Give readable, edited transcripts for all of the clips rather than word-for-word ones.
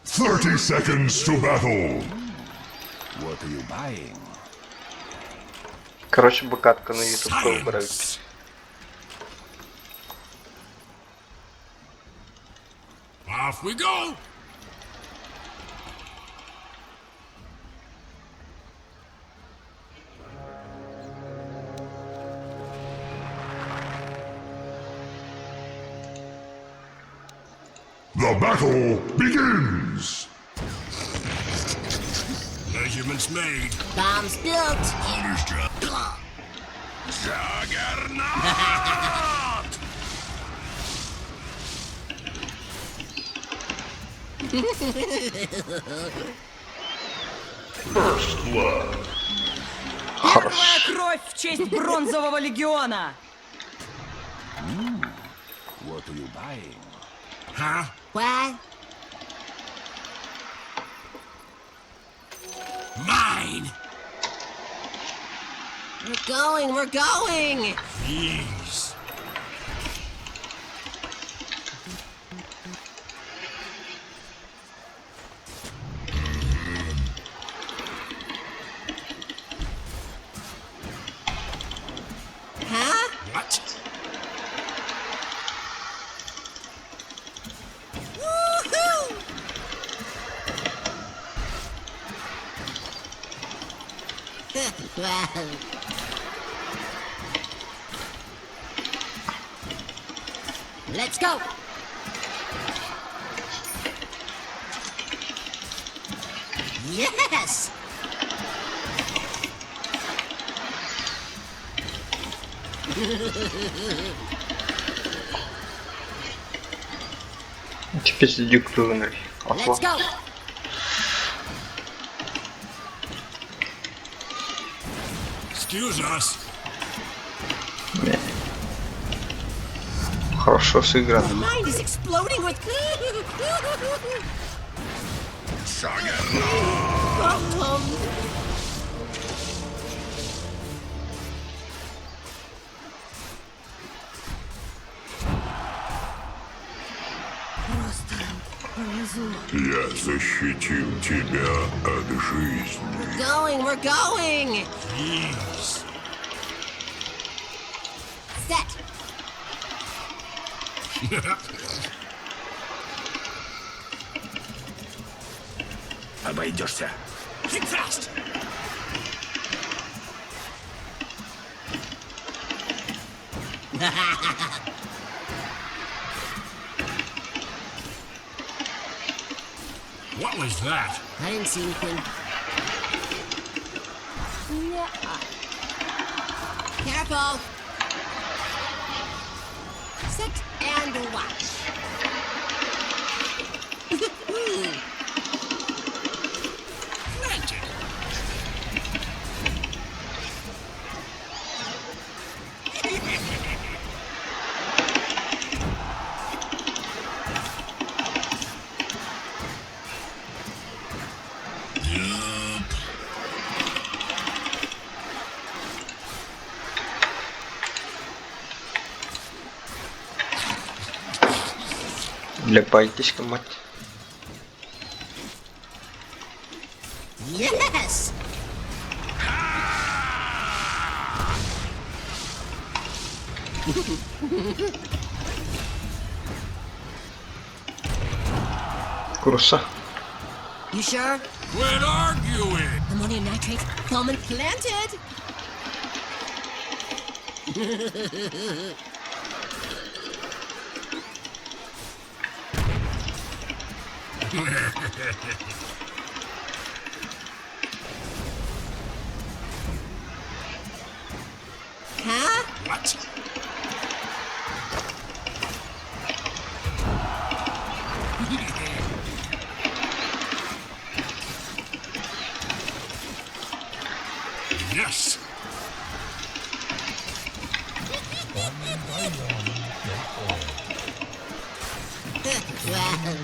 30 seconds to battle. What are you buying? Короче, быкатка на YouTube выбирать. Off we go! The battle begins. Measurements made. Bombs built. Orders dropped. Juggernaut! First blood. Первая кровь в честь Бронзового легиона! What are you buying? Huh? What? Mine! We're going! Please. Huh? What? Woohoo! Well, let's go! Yes! Теперь диктуй. Let's go! Excuse us. Хорошо сыграно. My mind is exploding with... Я защитил тебя от жизни. We're going! Please. Set! Обойдешься. Keep fast. What was that? I didn't see anything. Careful! Sit and watch. Planted. Yup. Для пайтишка, мать. Yes! Курса. You sure? Quit arguing. Ammonium nitrate, fulminant planted! Huh? What? Yes. Well,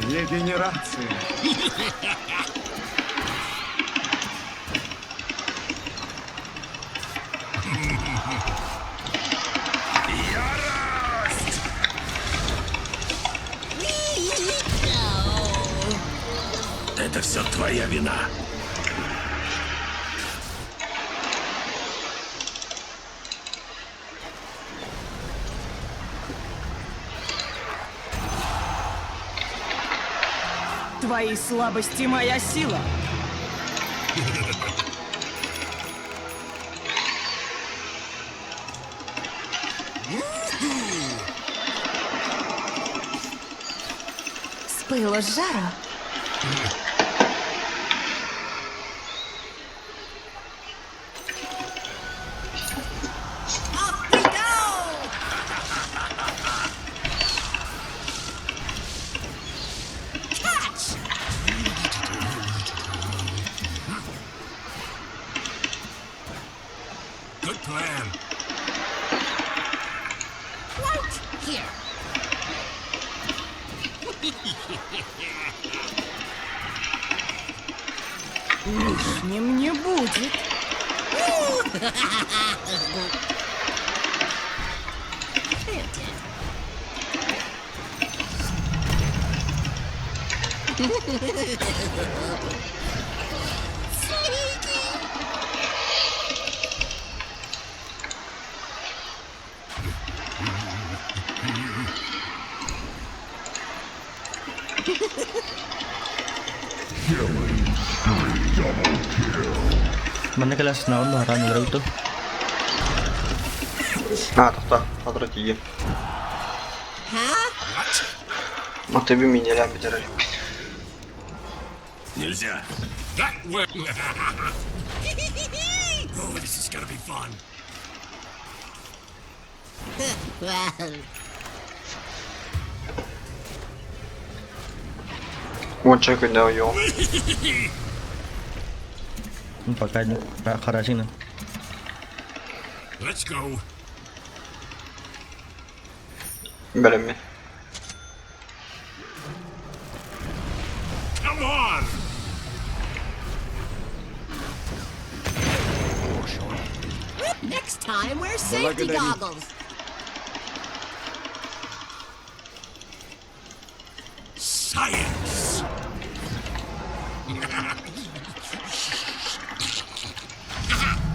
Регенерация. Все твоя вина. Твои слабости моя сила. С пылу с жару. Off we go! Catch! Good plan. Right here. Лишним не будет. Planted. Mana kelas naon baharan udah itu? Tahta. Hazret iyi. Huh? Mata bir minyeler bitirelim. Нельзя. That way. Oh, this is gonna be fun. Well, Onca günde yok. Pakai karasin. Let's go. Böyle mi? Come on. next time wear safety goggles. Science.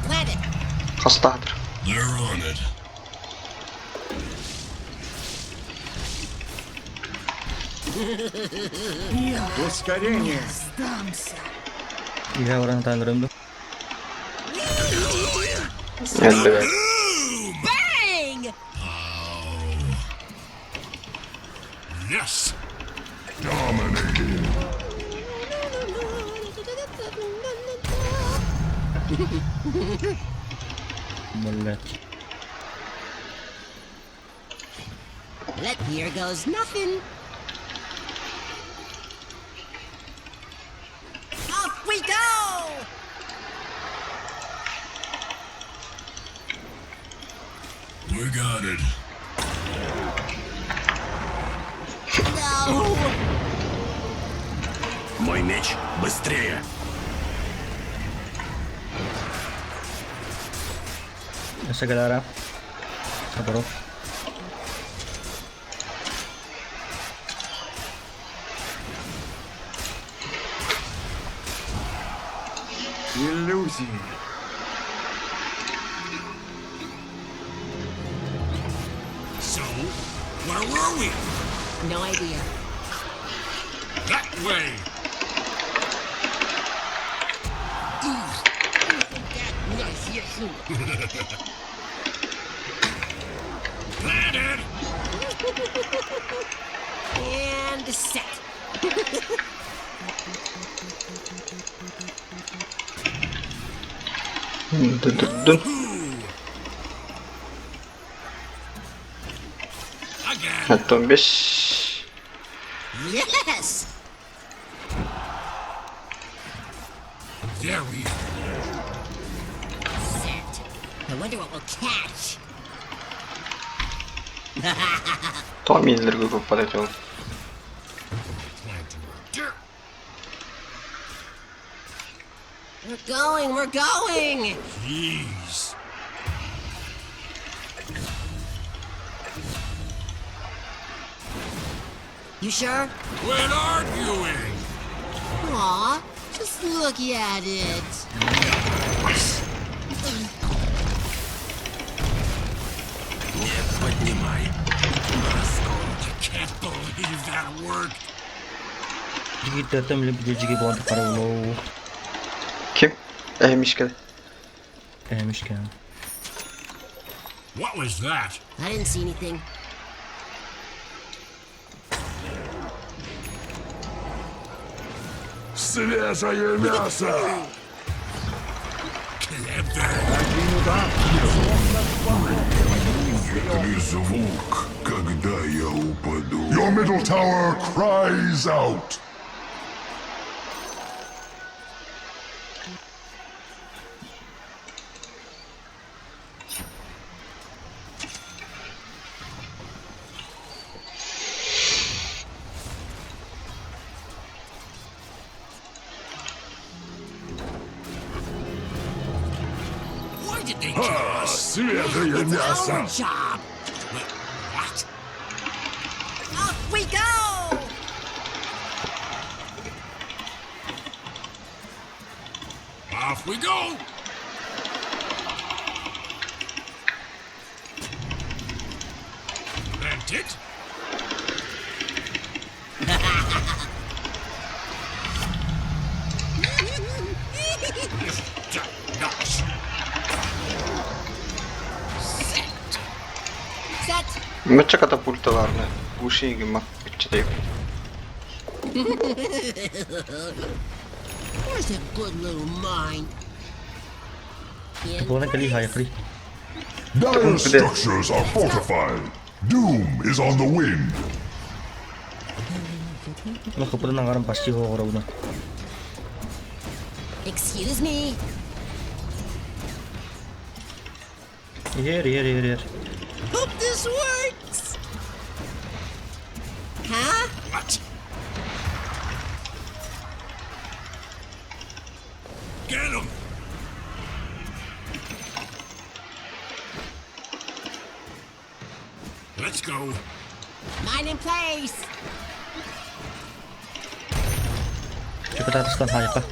Plant it. Hastadır. They're on it. Iya orang Tangerang tuh. Elde be. Bang! Yes. Boleh. Let here goes nothing. Off we go! We got it. No! Мой меч быстрее. Segala Sabro. Иллюзии. So, where were we? No idea. That way. Planted. And set. Dın. Again. Hatta 15. Yes! There we are. Set. I wonder what we'll catch. Tam yenilirgi ko'p palatyon. Planting dirt. We're going, we're going! Jeez. You sure? Quit arguing. Aw, just look at it. Не поднимай маску. I can't believe that worked. Kita tem lebih jadi buat karolo. Kim? Mishka. Müşken. What was that? I didn't see anything. Свежее мясо! Clever. Ли звук, когда я упаду. Your middle tower cries out. Why did they kill us? Свежее мясо! Our job. Wait, what? Off we go! Off we go. Plant it. Nuts. Set. Меча катапульта var ne? Bu şey gibi bak. İçindeyim. Where's that good little mine? Bukan kali high free. Dire structures are fortified. Doom is on the wind. Lo kapag nangaran pasti ho orang na. Excuse me. Here. Hope this works. Huh? What? Get him! Let's go. Mine in place. Cepat ataskan high pa.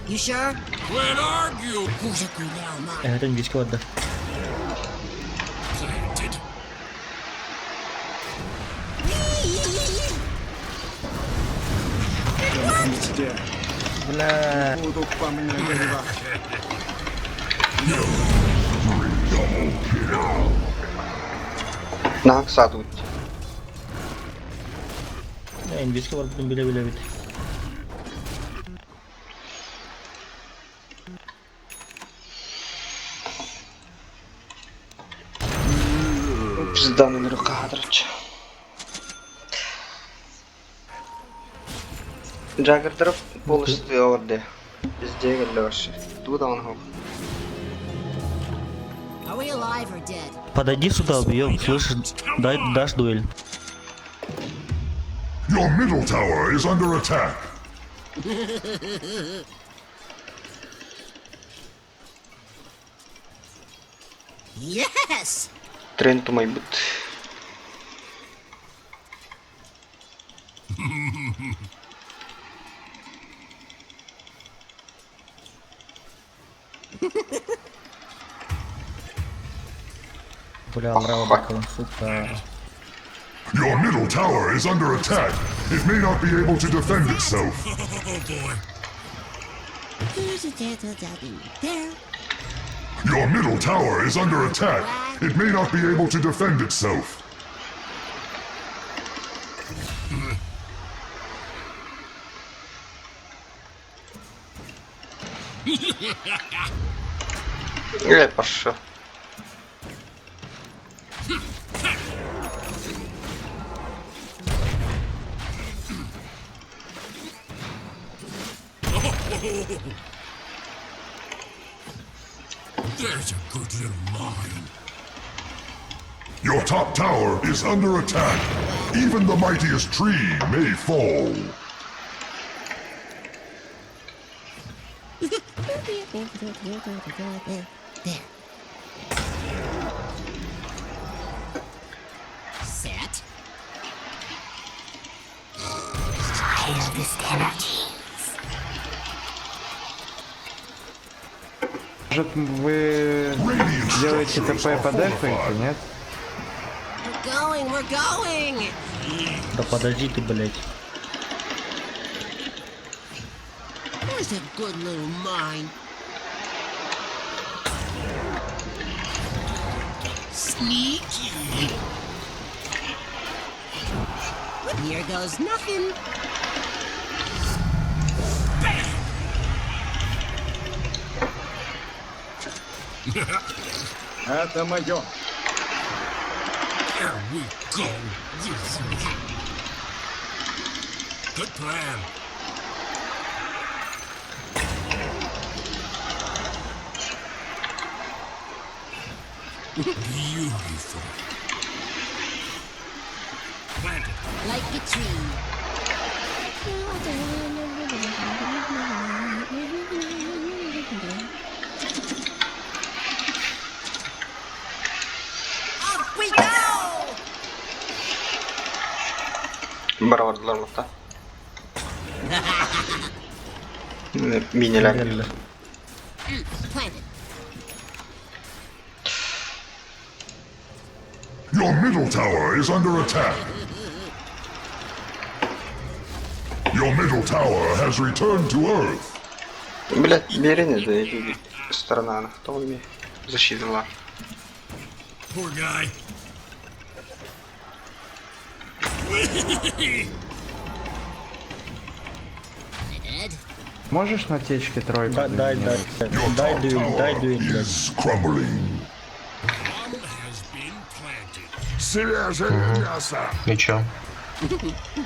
You sure? Quit argue! Who's a good little mine? Ito yung Discord dah. Planted. Wala. Nakakasado. Yung Discord yung bila-bila bit. Пизда номер кадрч. Jagger taraf polisi orada. Biz Jagger'le var. Ду да он хов. Are we alive or dead? Подойди сюда, убьем. Слышишь? Дашь дуэль. Your middle tower is under attack. Yes! Трен to my boot. Boleh amrah bakal suka. Your middle tower is under attack. It may not be able to defend itself. Oh boy. There's a dead there. Your middle tower is under attack. It may not be able to defend itself. Пошел. There's a good little mine. Your top tower is under attack. Even the mightiest tree may fall. There. darkest energies. Может, вы Radiant делаете ТП structures по are дефу, fortified. нет? We're going! Да подожди ты, блядь. There's a good little mine. Sneaky. Here goes nothing. Это мое. Here we go. Good plan. Beautiful. Planted. Like a tree. Off we go! Бар vardılar burada. Miniler. Geldi. Planted. Your middle tower is under attack. Your middle tower has returned to Earth. Блять, Береня, да иди сторона, она кто мне защитила. Poor guy. Planted. Можешь на течке тройку? Да, дай, дай. Your Дай top дует, дай tower дует, блядь. is crumbling. Bomb has been planted. Свежее мясо. Ничего.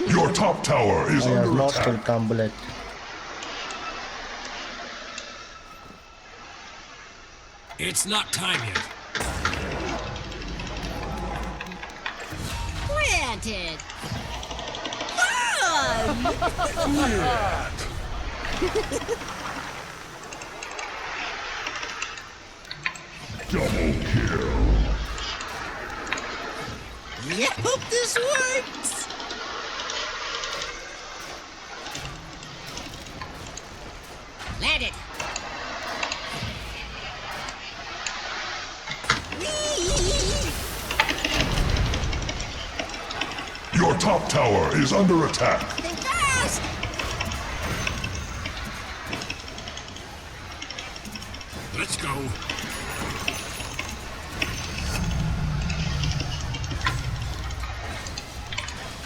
Your top tower is А я under знал, что ли attack. там, блядь. It's not time yet. Planted. Double kill. Yeah, hope this works. Landed. Your top tower is under attack. Think fast. Let's go.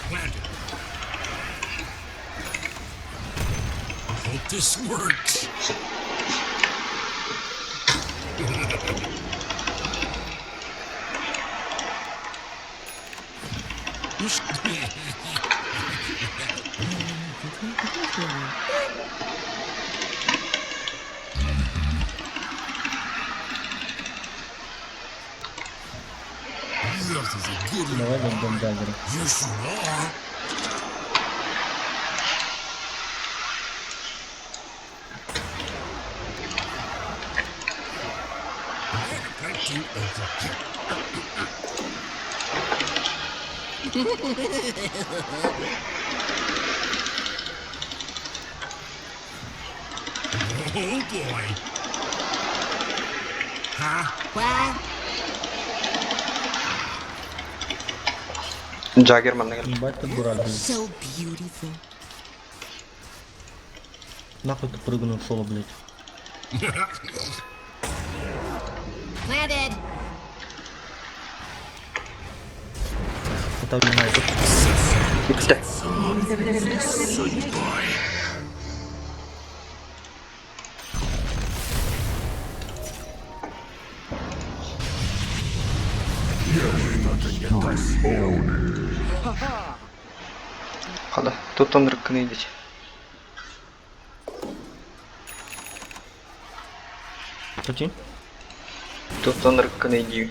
Planted. Hope this works. This is a good one. Давай дам дагер. Yes, you are. Thank you, overkill. Oh boy. Huh? What? Jaggerman da geldi. Ебать ты дурак, блядь. So beautiful. Нахуй ты прыгнул в соло, блядь. Planted. Это не найдет. Bitti. Hadi tutun rıkkını iyice. Почти? Tutun rıkkını iyice.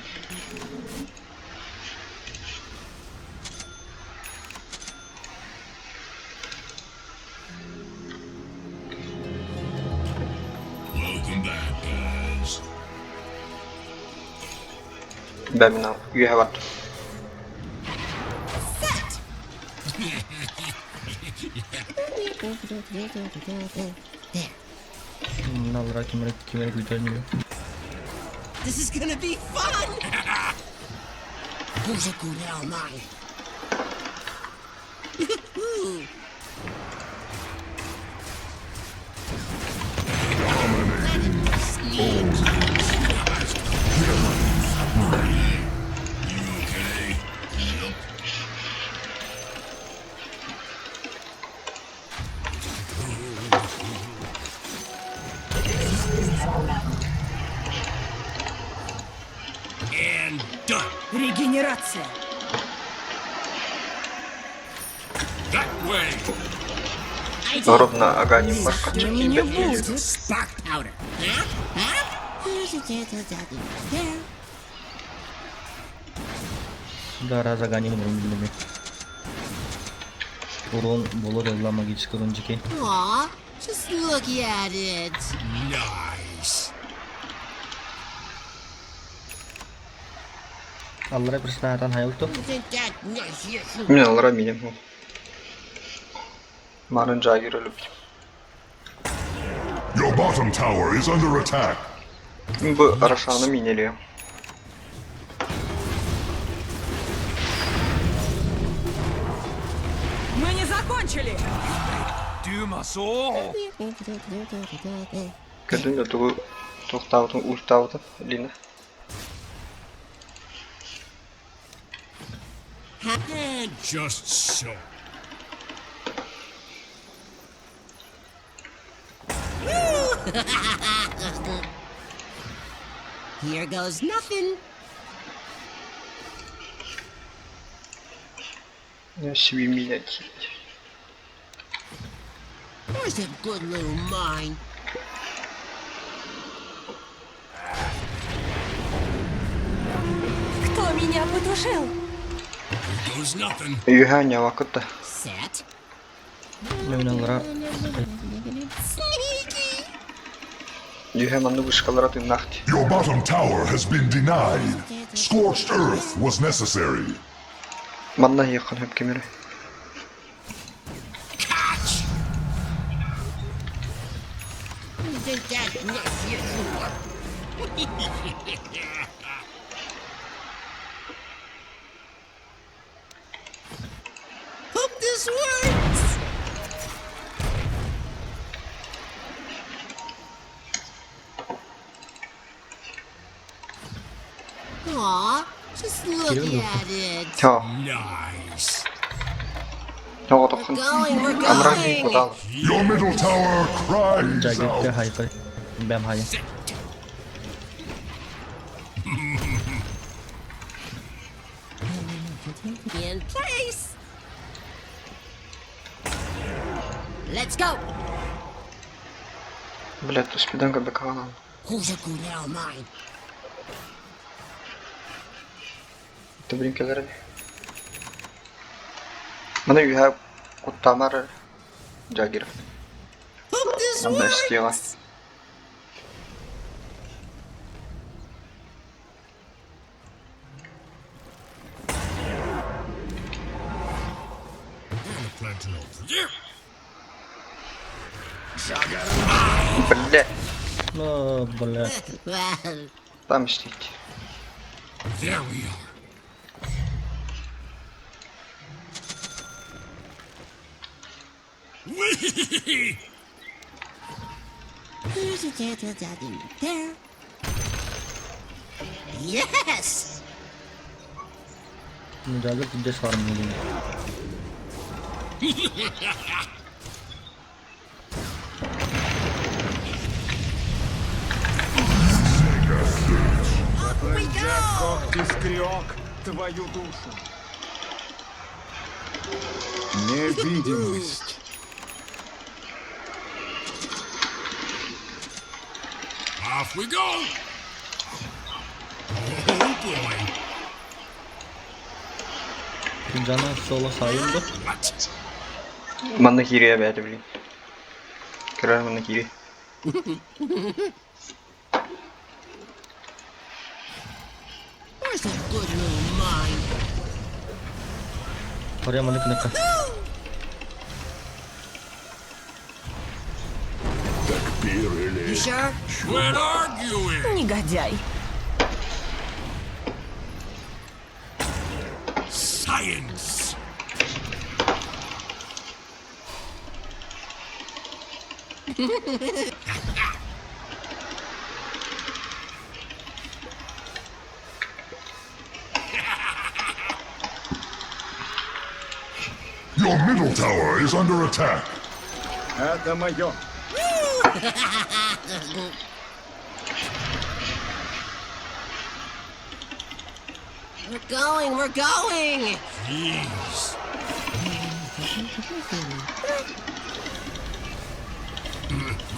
Welcome back, guys. Ben ne yapayım? You have what? There. Nalra kimere güzel. This is gonna be fun! Who's a good hell mine? Okay. Yep. And done. Регенерация. That way. Народ на Агане бар. С ним не будет. Spark powder. Huh? Huh? There. Да, разогоним мы. Урон болот магический урон. Aw, just look at it. Nice. Аллара персонаждан hayalto. Isn't that nice? Мен алара минем. Манын Жагер өлүп. Your bottom tower is under attack. Бу Арашаны минелиyor. Мы не закончили. Gördün de tuğu toktavdın ultavdın eline. And just so. Here goes nothing. Ya sivi mine. There's a good little mine. Кто меня потушил? Here goes nothing. Yühanya vakitte. Set. Allara Sneaky. Yühemanlı bışkalara tınnaktı. Your bottom tower has been denied. Scorched earth was necessary. Manna yakın hep kemeri. Catch. Isn't that nice? Hope this works. Aw, just look at it. Ya, Nice. ya o dokun. We're Amra going. bu da. Your middle tower cries Jaget'te out. haykır. Ben hayır. In place. Let's go. Блядь, tu spiden ga bekalan. Who's a good hell mine? Tu brinkelere ne? Mana yühe kuttamar Jagir. Hope this Anda istiyor. works. And a planting over there. Блядь, No, bala. Well, tam isteyik. There we are. Whee! there. Yes. Jaget bir de sarmıyor. We go. Искрёк твою душу. Невидимость. Off we go. Oh boy. Canı sola sayıldı. What? Mana hiriye verdi bileyim. Kırar mana hiri. Where's a good little mine? Oraya malık ne kadar? You sure? Quit arguing. Негодяй. Science. Your middle tower is under attack. Это мое. We're going! Jeez.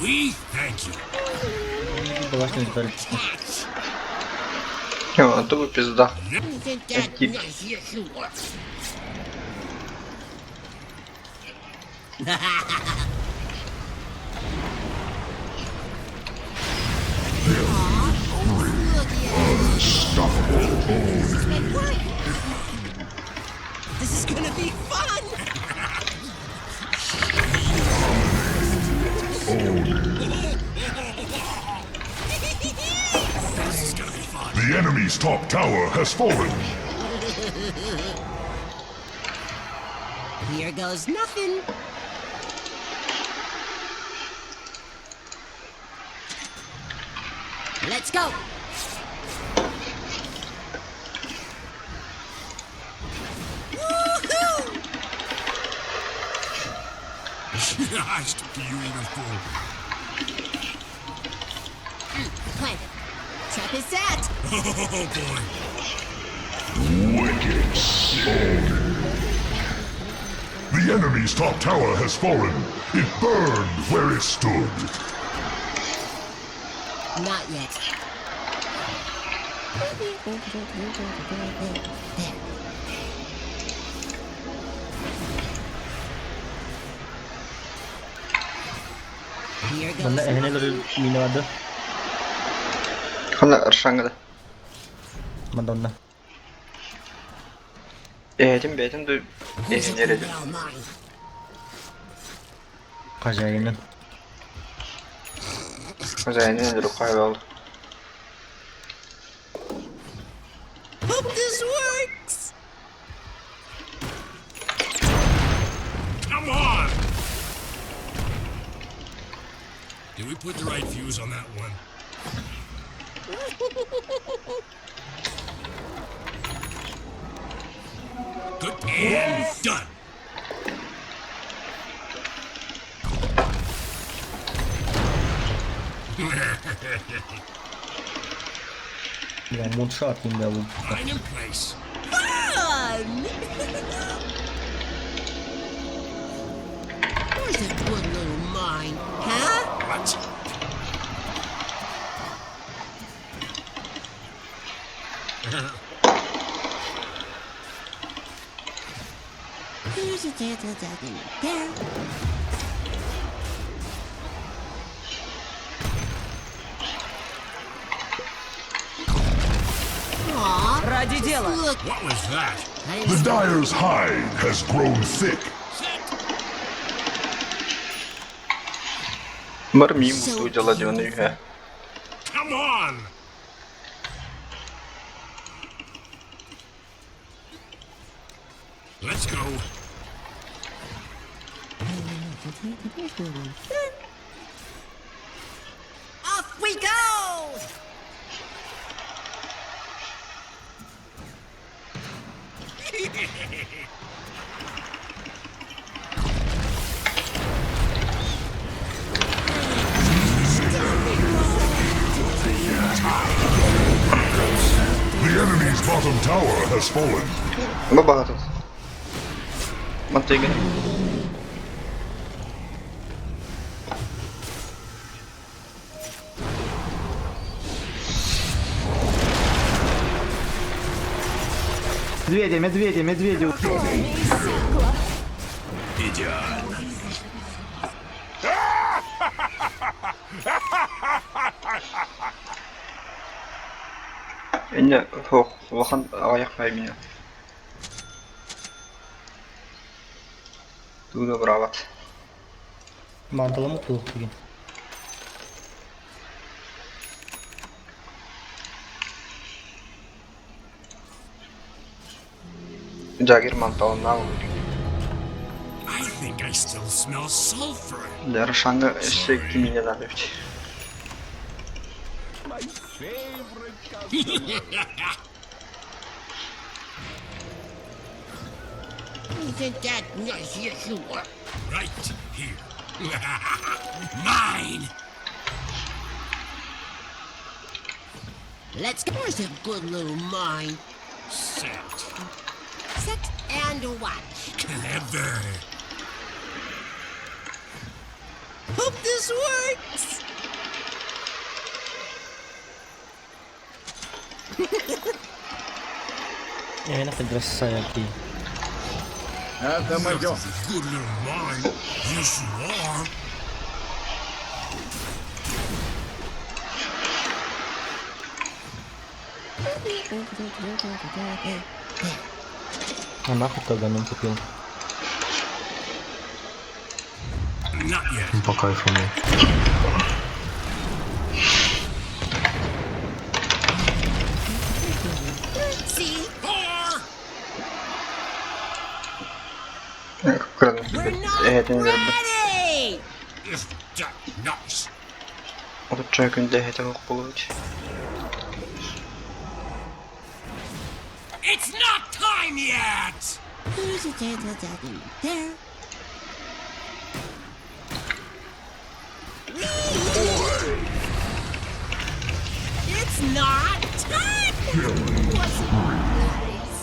We thank you. Была с ним даль. О, тупо пизда. Isn't that Thank you. nice? Yes, you are. This is gonna be fun! The enemy's top tower has fallen. Here goes nothing. Let's go! Woohoo! I stick to you even fool. Hey, check this out! Oh boy. The enemy's top tower has fallen. It burned where it stood. Not yet. There. Here goes Bunda ehneleri mini vardı. Hala ırşangıda. Madonna. Beytim de Who's nerede? well mine? Kajayının. Zaten nedir o kayboldu. Hope this works! Come on. Did we put the right fuse on that one? Good and done. Ya moonshot yine de bu. Fine in place. Fun! Where's a good little mine, huh? What? There's a there. Aw, Ради дела. look. What was that? The dyer's hide has grown thick. Umarım iyi mutlu ucala dönüyor he. Come on. Let's go. Off we go! The enemy's bottom tower has fallen. Баба тут. Мотыгин. Медведи. Идеально. Ende hoch. Wahan ayak kaybına. Tudo bravat. Mantılı mutlu bugün. Jagger mantap na. I think I still smell sulfur. Där sjanga sig mina där. Isn't that nice? Yes, you are. Right here. Mine! Let's go. Where's a good little mine? Set. Set and watch. Clever. Hope this works. Nakagras saya ti. Это мое. Good little mine. Yes, you are. Anak ko ganun pupil. Not yet. По кайфу мне. See? Four! Kırın. We're not Evet, evet. ready! Is that nice? Тут человек не дает ему получить. It's not time yet! There. It's not time! Wasn't nice.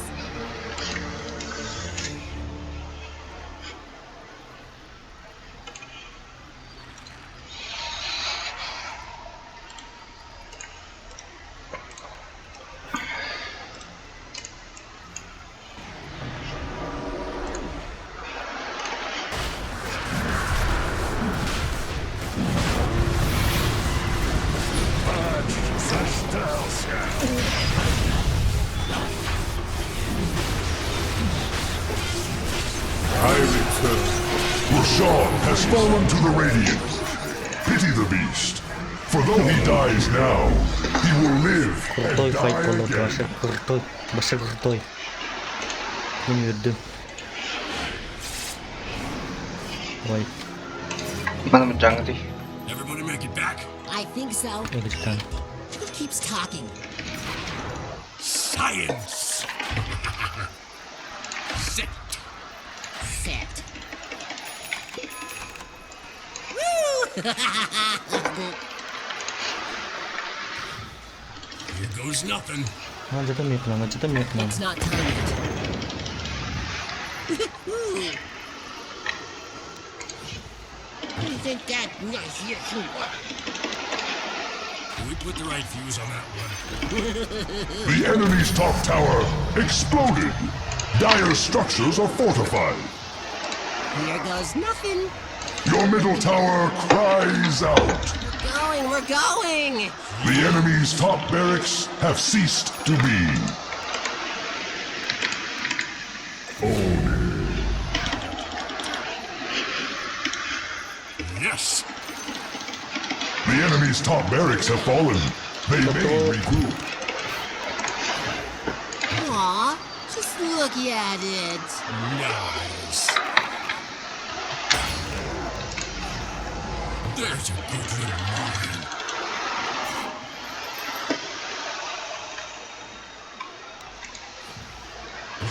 I return. Rashad has fallen to the Radiant. Pity the beast. For though he dies now, he will live Крутой and файт die был, again. Башер крутой. Башер крутой. Не вердüm. Вай, Bana mı canı değil? Everybody make it back? I think so. Эгритан. Who keeps talking? Science! Sit. Set. Woo! Here goes nothing. Acıdım yaklan, acıdım yaklan. It's not time yet. Isn't that nice? Yes, you are. We put the right fuse on that one. The enemy's top tower exploded. Dire structures are fortified. Here goes nothing. Your middle tower cries out. We're going. The enemy's top barracks have ceased to be. Yes! The enemy's top barracks have fallen. They may regroup. Aw, just look at it. Nice. There's a good little mine.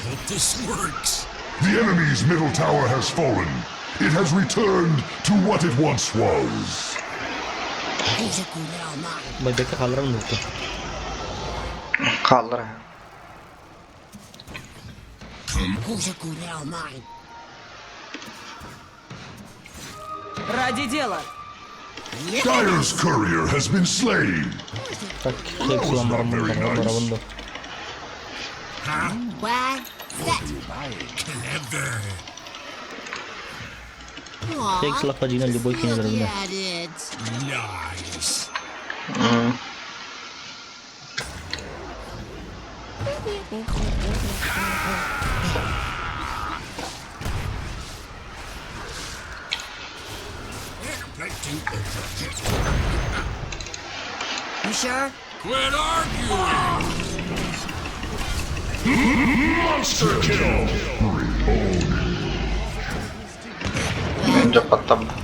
Hope this works. The enemy's middle tower has fallen. It has returned to what it once was. He's a good little mine. Bay bekle kaldıralım mı yoktu? Kaldır ha. Who's a good little mine? Ради дела. Dyer's courier has been slain. Bak tek sulanlarım bunlar bunda. Huh? What? Set. Clever. Aw, Tek silah bajingan любой look кинет at it. Nice. You sure? Quit arguing! Monster kill! Önce patlama.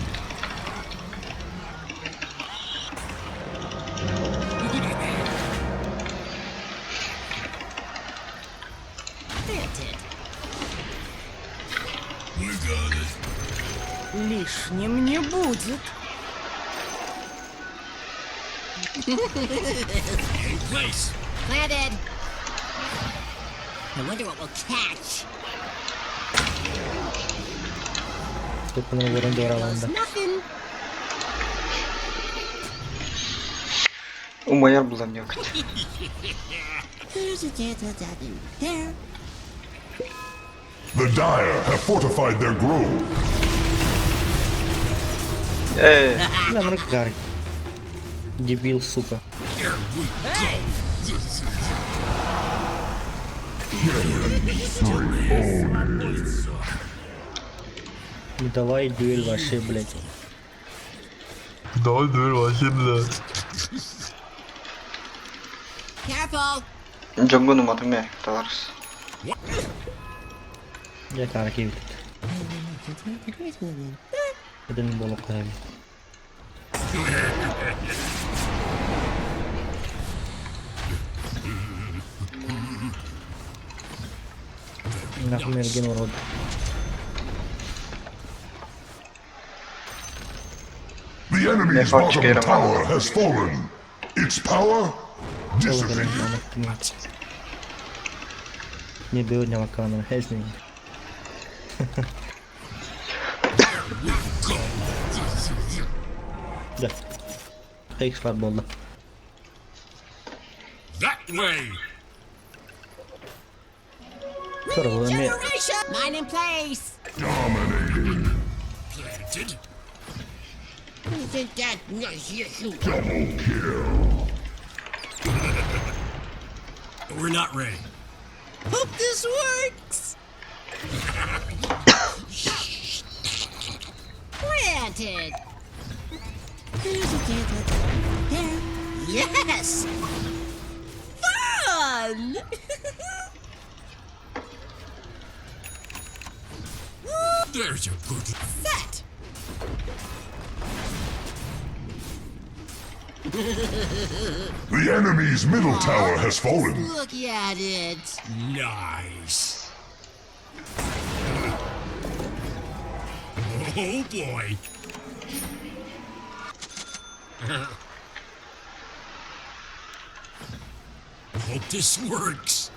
We got it. Лишним не будет. In place. Planted. I wonder what we'll catch. Tepene vurun doğru Goes alanda. nothing. Umayar bulanıyor. There's a chance of nothing there. The Dire have fortified their grove. Lan bunu gar. Debil suka. Here we go. Ну давай дуэль вообще, блядь. Careful. Jungunum adım ya. Dalarız. Ya karaki bitti. Neden bolok koyayım? Nako mergen orada. The enemy's Nefer bottom çıkıyorum tower abi. has fallen. Its power dissipated. Nie było, nie ma kamery, hej z nim. Da. Hej, szwarbolla. That way. Sonra bu ne? Generation. Mine in place. Dominating. Planted. Isn't that nice? Yes, you. Double kill. We're not ready. Hope this works. Planted. There's a chance of there. Yes. Fun. There's a good. Set. The enemy's middle tower has fallen. Look at it. Nice. Oh boy. Hope this works.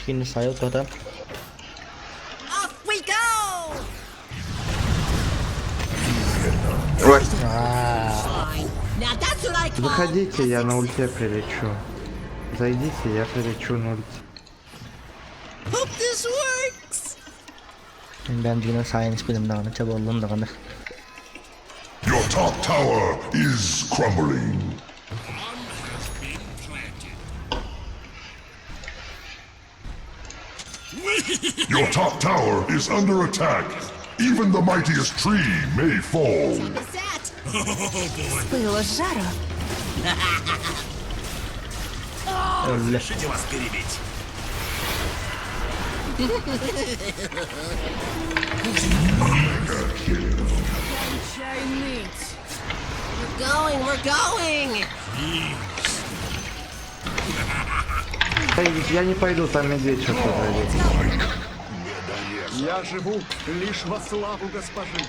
Şimdi sayı totem. Off we go. Ой, Fine. Now that's what I call. Выходите, я на ульте прилечу. Зайдите, я прилечу на ульте. Hope this works. Ben yine science bilimden çabalım da kanı. Your top tower is crumbling. Bomb has been planted. Your top tower is under attack. Even the mightiest tree may fall. What's that? Oh boy. Было с жару. Öyle. Хотите вас перебить? Чай ныть. We're going. Эй, я не пойду, там медведь что-то зайдет. Я живу лишь во славу госпожи.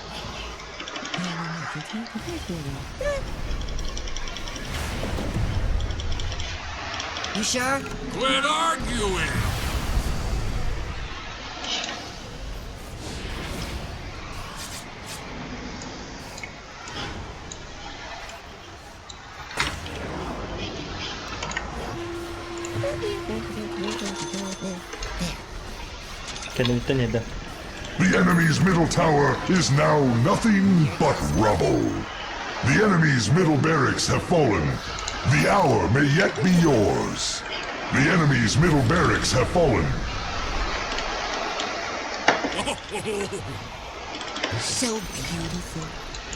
You sure? Quit arguing. Kendimden yedi. The enemy's middle tower is now nothing but rubble. The enemy's middle barracks have fallen. The hour may yet be yours. The enemy's middle barracks have fallen. So beautiful.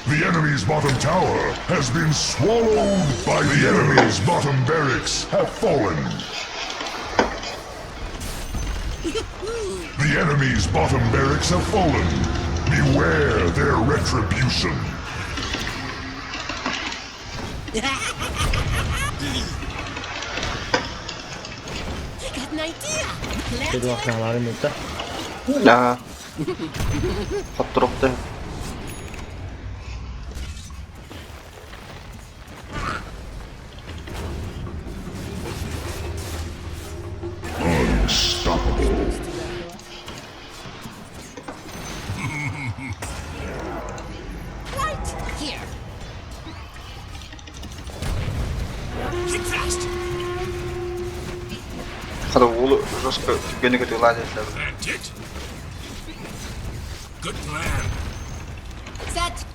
The enemy's bottom tower has been swallowed by the enemy's bottom barracks have fallen. The enemy's bottom barracks have fallen. Beware their retribution. I got an idea. Jadi waktu kemarin itu. Wala. Patrok din. Unstoppable. Right here. Get fast! Hadi oğlu жестко günü ладить lazım. That's it. Good plan. Set.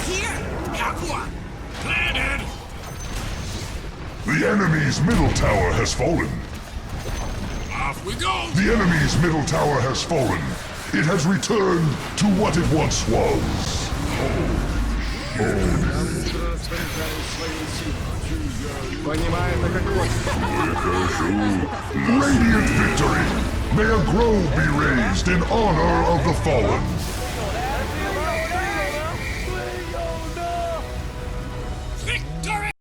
Here, have one. Planted. The enemy's middle tower has fallen. Off we go. The enemy's middle tower has fallen. It has returned to what it once was. Понимаю, на какой. Radiant victory! May a grove be raised in honor of the fallen.